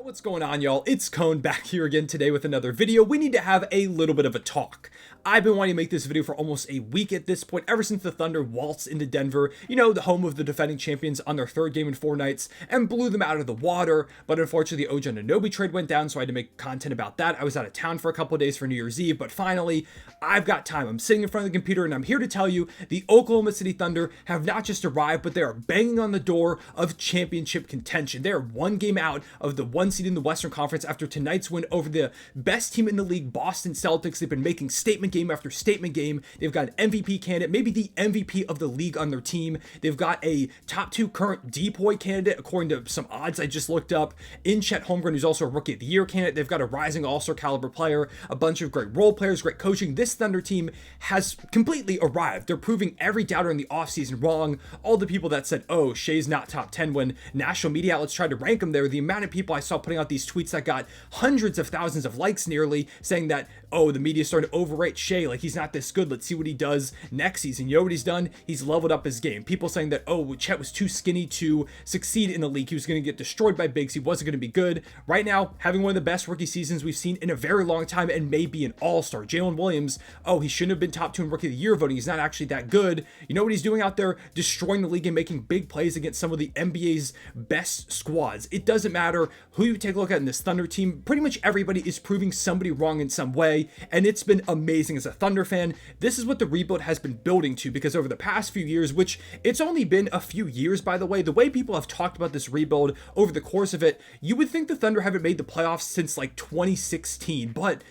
What's going on, y'all? It's Cone back here again today with another video. We need to have a little bit of a talk. I've been wanting to make this video for almost a week at this point, ever since the Thunder waltzed into Denver, you know, the home of the defending champions, on their third game in 4 nights and blew them out of the water. But unfortunately, the OG Anunoby trade went down, so I had to make content about that. I was out of town for a couple of days for New Year's Eve, but finally, I've got time. I'm sitting in front of the computer and I'm here to tell you the Oklahoma City Thunder have not just arrived, but they are banging on the door of championship contention. They are one game out of the 1 seed in the Western Conference after tonight's win over the best team in the league, Boston Celtics. They've been making statement game after statement game. They've got an MVP candidate, maybe the MVP of the league on their team. They've got a top 2 current DPOY candidate, according to some odds I just looked up, in Chet Holmgren, who's also a Rookie of the Year candidate. They've got a rising all-star caliber player, a bunch of great role players, great coaching. This Thunder team has completely arrived. They're proving every doubter in the offseason wrong. All the people that said, oh, Shai's not top 10 when national media outlets tried to rank him there, the amount of people I saw putting out these tweets that got hundreds of thousands of likes nearly, saying that, oh, the media's starting to overrate Shai, like he's not this good, let's see what he does next season. You know what he's done? He's leveled up his game. People saying that, oh, Chet was too skinny to succeed in the league, he was going to get destroyed by bigs, he wasn't going to be good. Right now, having one of the best rookie seasons we've seen in a very long time and may be an all-star. Jalen Williams, oh, he shouldn't have been top 2 in Rookie of the Year voting, he's not actually that good. You know what he's doing out there? Destroying the league and making big plays against some of the NBA's best squads. It doesn't matter who you take a look at in this Thunder team, pretty much everybody is proving somebody wrong in some way, and it's been amazing. As a Thunder fan, this is what the rebuild has been building to, because over the past few years, which it's only been a few years, by the way people have talked about this rebuild over the course of it, you would think the Thunder haven't made the playoffs since like 2016, but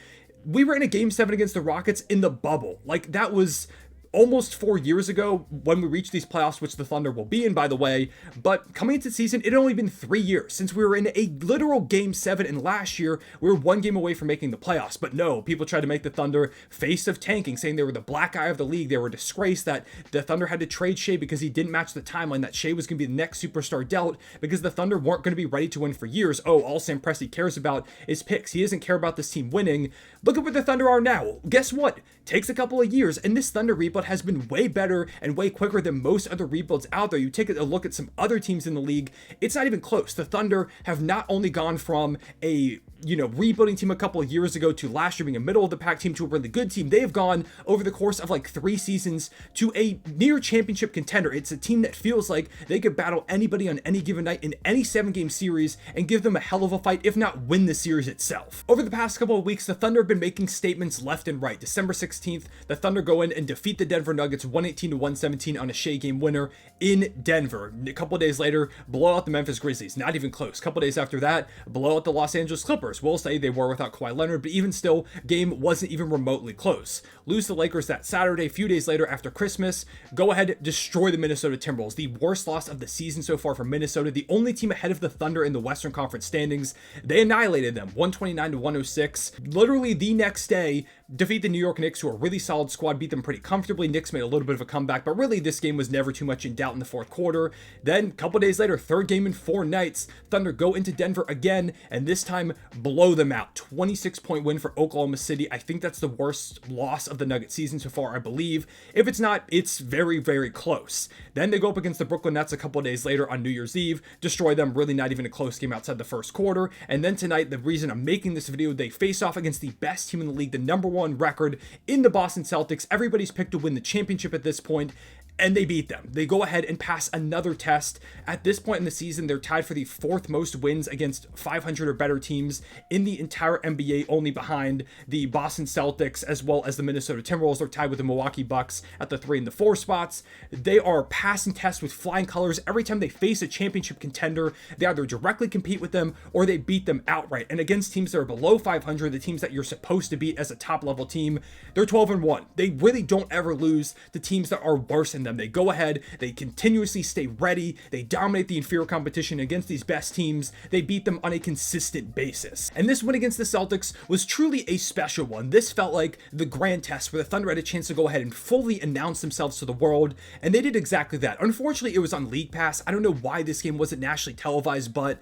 we were in a game 7 against the Rockets in the bubble. Like, that was almost 4 years ago when we reached these playoffs, which the Thunder will be in, by the way. But coming into the season, it had only been 3 years since we were in a literal game 7, and last year we were 1 game away from making the playoffs. But no, people tried to make the Thunder face of tanking, saying they were the black eye of the league. They were a disgrace, that the Thunder had to trade Shai because he didn't match the timeline, that Shai was going to be the next superstar dealt, because the Thunder weren't going to be ready to win for years. Oh, all Sam Presti cares about is picks. He doesn't care about this team winning. Look at where the Thunder are now. Guess what? Takes a couple of years, and this Thunder rebuild has been way better and way quicker than most other rebuilds out there. You take a look at some other teams in the league, it's not even close. The Thunder have not only gone from a rebuilding team a couple of years ago to last year being a middle of the pack team to a really good team. They have gone over the course of like 3 seasons to a near championship contender. It's a team that feels like they could battle anybody on any given night in any 7-game series and give them a hell of a fight, if not win the series itself. Over the past couple of weeks, the Thunder have been making statements left and right. December 16th, the Thunder go in and defeat the Denver Nuggets 118-117 on a Shai game winner in Denver. A couple of days later, blow out the Memphis Grizzlies. Not even close. A couple of days after that, blow out the Los Angeles Clippers. We'll say they were without Kawhi Leonard, but even still, game wasn't even remotely close. Lose the Lakers that Saturday. A few days later, after Christmas, go ahead, destroy the Minnesota Timberwolves. The worst loss of the season so far for Minnesota, the only team ahead of the Thunder in the Western Conference standings. They annihilated them 129-106. Literally the next day, defeat the New York Knicks, who are a really solid squad, beat them pretty comfortably. Knicks made a little bit of a comeback, but really this game was never too much in doubt in the fourth quarter. Then, a couple days later, third game in 4 nights, Thunder go into Denver again, and this time blow them out. 26-point win for Oklahoma City. I think that's the worst loss of the Nuggets season so far, I believe. If it's not, it's very, very close. Then they go up against the Brooklyn Nets a couple days later on New Year's Eve, destroy them, really not even a close game outside the first quarter. And then tonight, the reason I'm making this video, they face off against the best team in the league, the number 1 record in the Boston Celtics. Everybody's picked to win the championship at this point, and they beat them. They go ahead and pass another test. At this point in the season, they're tied for the 4th most wins against 500 or better teams in the entire NBA, only behind the Boston Celtics as well as the Minnesota Timberwolves. They're tied with the Milwaukee Bucks at the 3 and the 4 spots. They are passing tests with flying colors. Every time they face a championship contender, they either directly compete with them or they beat them outright. And against teams that are below 500, the teams that you're supposed to beat as a top level team, they're 12-1. They really don't ever lose to teams that are worse than them. They go ahead, they continuously stay ready, they dominate the inferior competition against these best teams, they beat them on a consistent basis. And this win against the Celtics was truly a special one. This felt like the grand test where the Thunder had a chance to go ahead and fully announce themselves to the world, and they did exactly that. Unfortunately, it was on League Pass. I don't know why this game wasn't nationally televised, but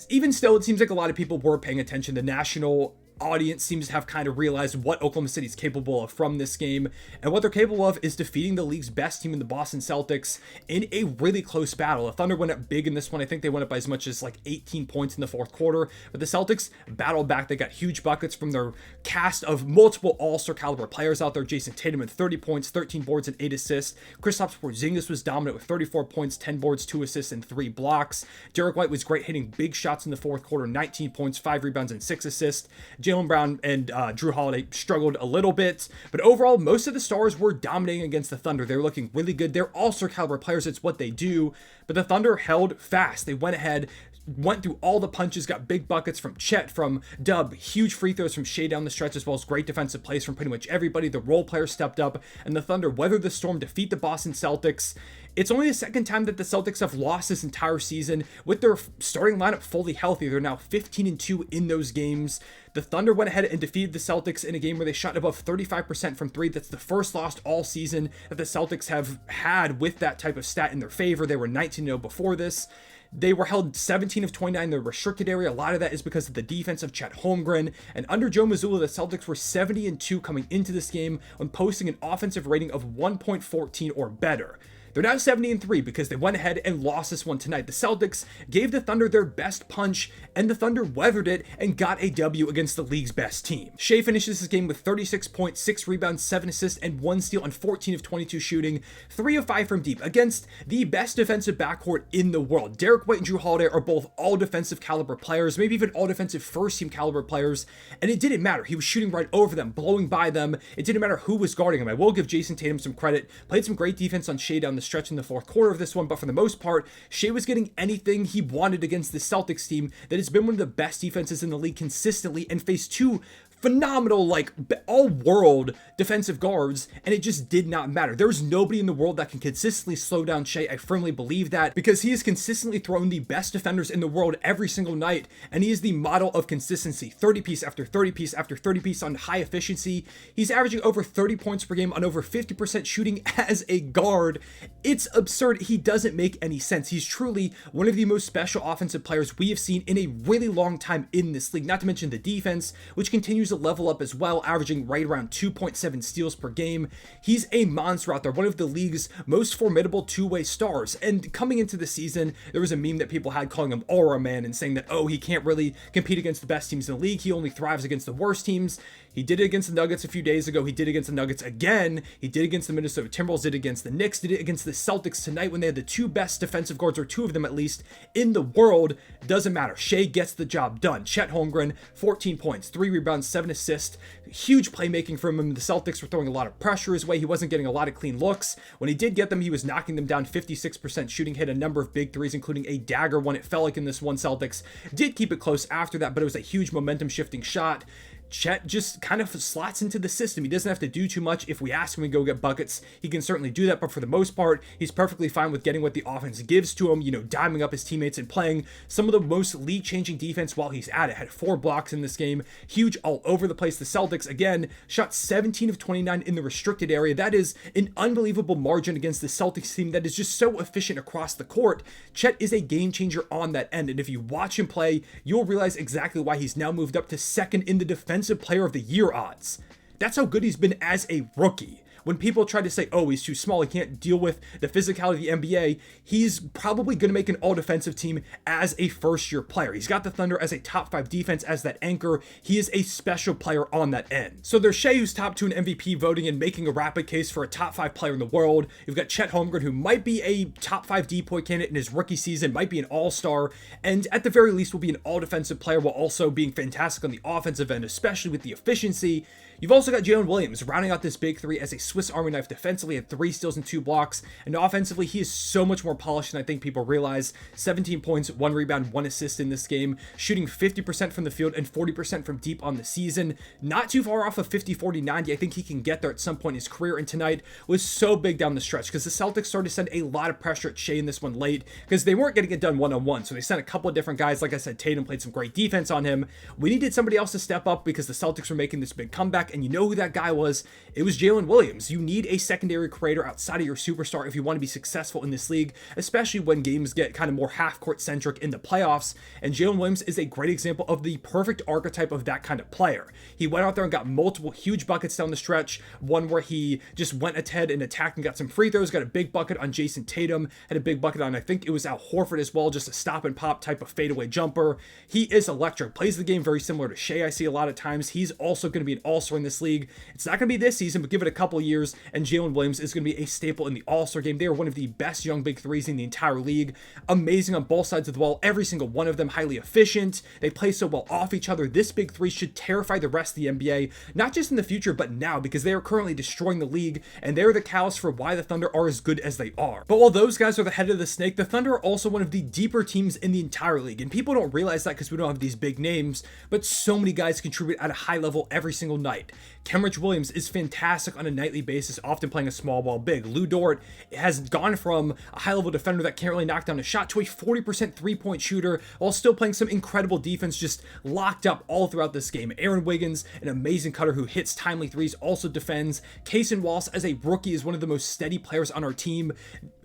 even still, it seems like a lot of people were paying attention. The national audience seems to have kind of realized what Oklahoma City's capable of from this game. And what they're capable of is defeating the league's best team in the Boston Celtics in a really close battle. The Thunder went up big in this one. I think they went up by as much as like 18 points in the fourth quarter. But the Celtics battled back. They got huge buckets from their cast of multiple all-star caliber players out there. Jason Tatum had 30 points, 13 boards, and 8 assists. Kristaps Porzingis was dominant with 34 points, 10 boards, 2 assists, and 3 blocks. Derek White was great, hitting big shots in the fourth quarter, 19 points, 5 rebounds, and 6 assists. Jalen Brown and Jrue Holiday struggled a little bit, but overall, most of the stars were dominating against the Thunder. They were looking really good. They're all-star caliber players. It's what they do, but the Thunder held fast. They went ahead, went through all the punches, got big buckets from Chet, from Dub, huge free throws from Shai down the stretch, as well as great defensive plays from pretty much everybody. The role players stepped up, and the Thunder weathered the storm, defeat the Boston Celtics. It's only the second time that the Celtics have lost this entire season with their starting lineup fully healthy. They're now 15-2 in those games. The Thunder went ahead and defeated the Celtics in a game where they shot above 35% from three. That's the first loss all season that the Celtics have had with that type of stat in their favor. They were 19-0 before this. They were held 17 of 29 in the restricted area. A lot of that is because of the defense of Chet Holmgren. And under Joe Mazzulla, the Celtics were 70-2 coming into this game when posting an offensive rating of 1.14 or better. They're now 70-3 because they went ahead and lost this one tonight. The Celtics gave the Thunder their best punch, and the Thunder weathered it and got a W against the league's best team. Shai finishes this game with 36 points, 6 rebounds, 7 assists, and 1 steal on 14 of 22 shooting, 3 of 5 from deep against the best defensive backcourt in the world. Derek White and Jrue Holiday are both all defensive caliber players, maybe even all defensive first team caliber players, and it didn't matter. He was shooting right over them, blowing by them. It didn't matter who was guarding him. I will give Jason Tatum some credit. Played some great defense on Shai down the stretch in the fourth quarter of this one, but for the most part, Shai was getting anything he wanted against the Celtics team that has been one of the best defenses in the league consistently and faced two phenomenal, like, all-world defensive guards, and it just did not matter. There's nobody in the world that can consistently slow down Shai. I firmly believe that, because he has consistently thrown the best defenders in the world every single night, and he is the model of consistency. 30-piece after 30-piece after 30-piece on high efficiency. He's averaging over 30 points per game on over 50% shooting as a guard. It's absurd. He doesn't make any sense. He's truly one of the most special offensive players we have seen in a really long time in this league, not to mention the defense, which continues to level up as well, averaging right around 2.7 steals per game. He's a monster out there, one of the league's most formidable two-way stars. And coming into the season, there was a meme that people had calling him Aura Man and saying that, oh, he can't really compete against the best teams in the league. He only thrives against the worst teams. He did it against the Nuggets a few days ago. He did it against the Nuggets again. He did it against the Minnesota Timberwolves, did it against the Knicks, did it against the Celtics tonight when they had the two best defensive guards, or two of them at least, in the world. Doesn't matter. Shai gets the job done. Chet Holmgren, 14 points, 3 rebounds, 7 assists. Huge playmaking from him. The Celtics were throwing a lot of pressure his way. He wasn't getting a lot of clean looks. When he did get them, he was knocking them down. 56% shooting, hit a number of big threes, including a dagger one. It felt like in this one, Celtics did keep it close after that, but it was a huge momentum shifting shot. Chet just kind of slots into the system. He doesn't have to do too much. If we ask him to go get buckets, he can certainly do that, but for the most part, he's perfectly fine with getting what the offense gives to him, diming up his teammates and playing some of the most league-changing defense while he's at it. Had 4 blocks in this game, huge all over the place. The Celtics, again, shot 17 of 29 in the restricted area. That is an unbelievable margin against the Celtics team that is just so efficient across the court. Chet is a game changer on that end, and if you watch him play, you'll realize exactly why he's now moved up to second in the defensive player of the year odds. That's how good he's been as a rookie. When people try to say, oh, he's too small, he can't deal with the physicality of the NBA, he's probably going to make an all-defensive team as a first-year player. He's got the Thunder as a top-5 defense as that anchor. He is a special player on that end. So there's Shai, who's top 2 in MVP voting and making a rapid case for a top-5 player in the world. You've got Chet Holmgren, who might be a top-5 DPOY candidate in his rookie season, might be an all-star, and at the very least will be an all-defensive player while also being fantastic on the offensive end, especially with the efficiency. You've also got Jalen Williams rounding out this big three as a Swiss Army knife defensively, had 3 steals and 2 blocks, and offensively he is so much more polished than I think people realize. 17 points, 1 rebound, 1 assist in this game, shooting 50% from the field and 40% from deep on the season. Not too far off of 50, 40, 90. I think he can get there at some point in his career, and tonight was so big down the stretch because the Celtics started to send a lot of pressure at Shai in this one late because they weren't getting it done one-on-one, so they sent a couple of different guys. Like I said, Tatum played some great defense on him. We needed somebody else to step up because the Celtics were making this big comeback, back, and you know who that guy was. It was Jalen Williams. You need a secondary creator outside of your superstar if you want to be successful in this league, especially when games get kind of more half-court centric in the playoffs, and Jalen Williams is a great example of the perfect archetype of that kind of player. He went out there and got multiple huge buckets down the stretch, one where he just went ahead and attacked and got some free throws, got a big bucket on Jason Tatum, had a big bucket on, I think it was Al Horford as well, just a stop and pop type of fadeaway jumper. He is electric, plays the game very similar to Shai I see a lot of times. He's also going to be an all-star in this league. It's not going to be this season, but give it a couple years, and Jalen Williams is going to be a staple in the all-star game. They are one of the best young big threes in the entire league. Amazing on both sides of the ball, every single one of them highly efficient. They play so well off each other. This big three should terrify the rest of the NBA, not just in the future, but now, because they are currently destroying the league, and they're the catalyst for why the Thunder are as good as they are. But while those guys are the head of the snake, the Thunder are also one of the deeper teams in the entire league, and people don't realize that because we don't have these big names, but so many guys contribute at a high level every single night. Kenrich Williams is fantastic on a nightly basis, often playing a small ball big. Lou Dort has gone from a high-level defender that can't really knock down a shot to a 40% three-point shooter while still playing some incredible defense, just locked up all throughout this game. Aaron Wiggins, an amazing cutter who hits timely threes, also defends. Kaysen Wallace, as a rookie, is one of the most steady players on our team.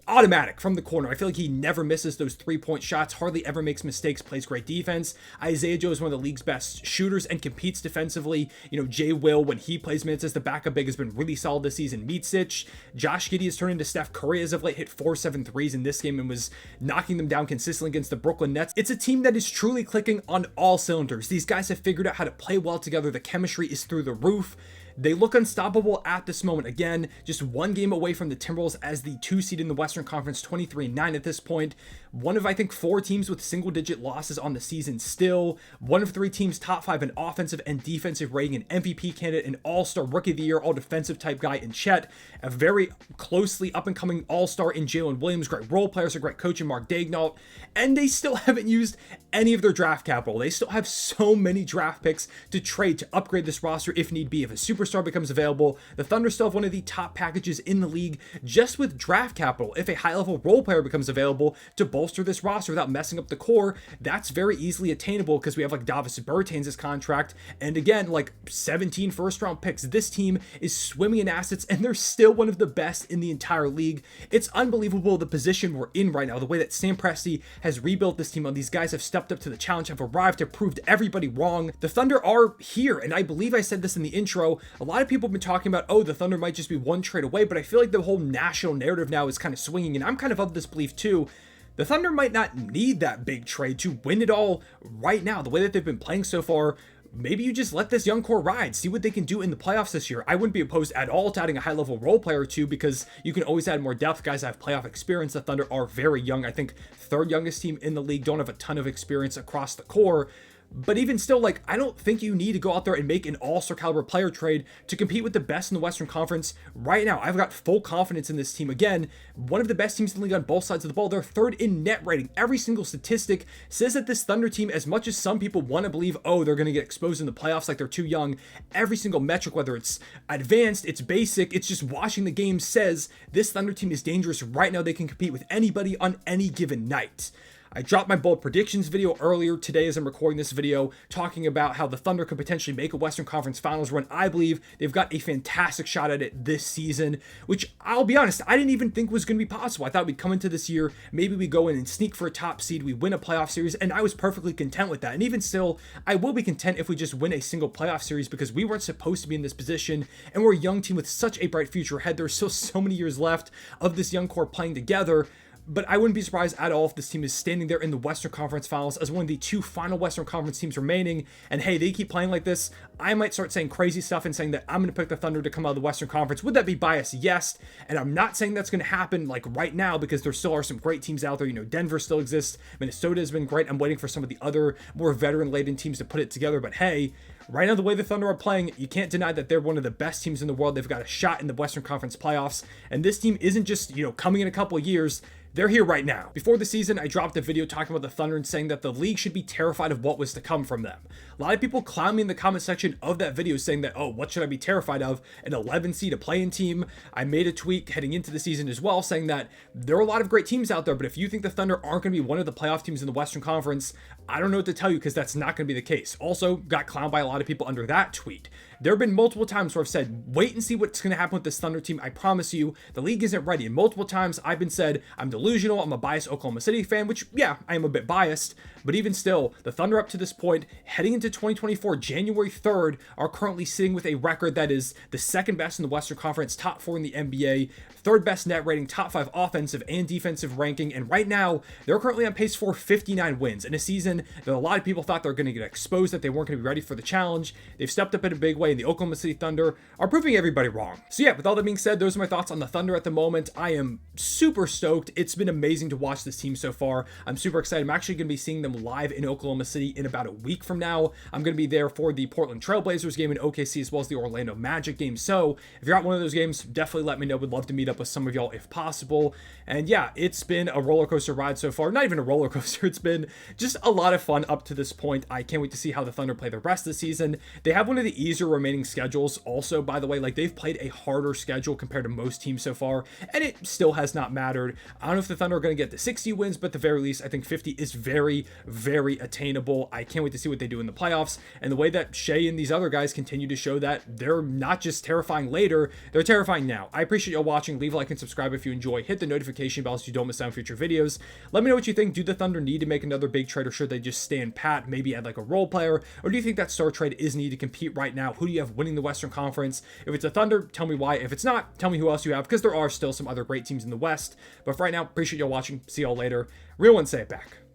Automatic from the corner. I feel like he never misses those three-point shots, hardly ever makes mistakes, plays great defense. Isaiah Joe is one of the league's best shooters and competes defensively. You know, Jay Will, when he plays minutes as the backup big, has been really solid this season. Micic, Josh Giddey has turned into Steph Curry as of late, hit 4-7 threes in this game and was knocking them down consistently against the Brooklyn Nets. It's a team that is truly clicking on all cylinders. These guys have figured out how to play well together. The chemistry is through the roof. They look unstoppable at this moment. Again, just one game away from the Timberwolves as the 2 seed in the Western Conference, 23-9 at this point. One of, I think, 4 teams with single-digit losses on the season still. One of 3 teams top 5 in offensive and defensive rating, an MVP candidate, an all-star rookie of the year, all-defensive type guy in Chet, a very closely up-and-coming all-star in Jalen Williams, great role players, a great coach in Mark Daignault, and they still haven't used any of their draft capital. They still have so many draft picks to trade to upgrade this roster if need be. If a superstar becomes available, the Thunder still have one of the top packages in the league just with draft capital. If a high-level role player becomes available to bolster this roster without messing up the core, that's very easily attainable because we have like Davis Bertans' contract, and again, like 17 first-round picks. This team is swimming in assets, and they're still one of the best in the entire league. It's unbelievable the position we're in right now, the way that Sam Presti has rebuilt this team. These guys have stepped up to the challenge, have arrived, have proved everybody wrong. The Thunder are here, and I believe I said this in the intro. A lot of people have been talking about, oh, the Thunder might just be one trade away, but I feel like the whole national narrative now is kind of swinging, and I'm kind of this belief too. The Thunder might not need that big trade to win it all right now. The way that they've been playing so far, maybe you just let this young core ride, see what they can do in the playoffs this year. I wouldn't be opposed at all to adding a high-level role player or two because you can always add more depth. Guys that have playoff experience. The Thunder are very young. I think 3rd youngest team in the league, don't have a ton of experience across the core. But even still, like, I don't think you need to go out there and make an all-star caliber player trade to compete with the best in the Western Conference right now. I've got full confidence in this team. Again, one of the best teams in the league on both sides of the ball. They're 3rd in net rating. Every single statistic says that this Thunder team, as much as some people want to believe, oh, they're going to get exposed in the playoffs like they're too young, every single metric, whether it's advanced, it's basic, it's just watching the game, says this Thunder team is dangerous right now. They can compete with anybody on any given night. I dropped my bold predictions video earlier today as I'm recording this video, talking about how the Thunder could potentially make a Western Conference Finals run. I believe they've got a fantastic shot at it this season, which I'll be honest, I didn't even think was going to be possible. I thought we'd come into this year, maybe we go in and sneak for a top seed, we win a playoff series, and I was perfectly content with that. And even still, I will be content if we just win a single playoff series because we weren't supposed to be in this position, and we're a young team with such a bright future ahead. There's still so many years left of this young core playing together. But I wouldn't be surprised at all if this team is standing there in the Western Conference Finals as one of the 2 final Western Conference teams remaining. And hey, they keep playing like this, I might start saying crazy stuff and saying that I'm going to pick the Thunder to come out of the Western Conference. Would that be biased? Yes. And I'm not saying that's going to happen like right now because there still are some great teams out there. You know, Denver still exists. Minnesota has been great. I'm waiting for some of the other more veteran-laden teams to put it together. But hey, right now, the way the Thunder are playing, you can't deny that they're one of the best teams in the world. They've got a shot in the Western Conference playoffs. And this team isn't just, coming in a couple of years. They're here right now. Before the season, I dropped a video talking about the Thunder and saying that the league should be terrified of what was to come from them. A lot of people clown me in the comment section of that video saying that, oh, what should I be terrified of? An 11 seed, a play-in team. I made a tweet heading into the season as well saying that there are a lot of great teams out there, but if you think the Thunder aren't going to be one of the playoff teams in the Western Conference, I don't know what to tell you because that's not going to be the case. Also, got clowned by a lot of people under that tweet. There have been multiple times where I've said, wait and see what's going to happen with this Thunder team. I promise you, the league isn't ready. And multiple times I've been said, I'm delusional. I'm a biased Oklahoma City fan, which, yeah, I am a bit biased. But even still, the Thunder up to this point, heading into 2024, January 3rd, are currently sitting with a record that is the second best in the Western Conference, top 4 in the NBA, third best net rating, top 5 offensive and defensive ranking. And right now, they're currently on pace for 59 wins in a season that a lot of people thought they were going to get exposed, that they weren't going to be ready for the challenge. They've stepped up in a big way, and the Oklahoma City Thunder are proving everybody wrong. So yeah, with all that being said, those are my thoughts on the Thunder at the moment. I am super stoked. It's been amazing to watch this team so far. I'm super excited. I'm actually going to be seeing them live in Oklahoma City in about a week from now. I'm going to be there for the Portland Trailblazers game in OKC as well as the Orlando Magic game. So if you're at one of those games, definitely let me know. Would love to meet up with some of y'all if possible. And yeah, it's been a roller coaster ride so far. Not even a roller coaster. It's been just a lot of fun up to this point. I can't wait to see how the Thunder play the rest of the season. They have one of the easier remaining schedules also, by the way. Like, they've played a harder schedule compared to most teams so far, and it still has not mattered. I don't know if the Thunder are going to get to 60 wins, but at the very least, I think 50 is very, very attainable. I can't wait to see what they do in the playoffs, and the way that Shai and these other guys continue to show that they're not just terrifying later, they're terrifying now. I appreciate y'all watching. Leave a like and subscribe if you enjoy. Hit the notification bell so you don't miss out on future videos. Let me know what you think. Do the Thunder need to make another big trade, or should they just stand pat, maybe add like a role player? Or do you think that star trade is needed to compete right now? Who do you have winning the Western Conference? If it's the Thunder, tell me why. If it's not, tell me who else you have, because there are still some other great teams in the West. But for right now, appreciate y'all watching. See y'all later. Real one, say it back.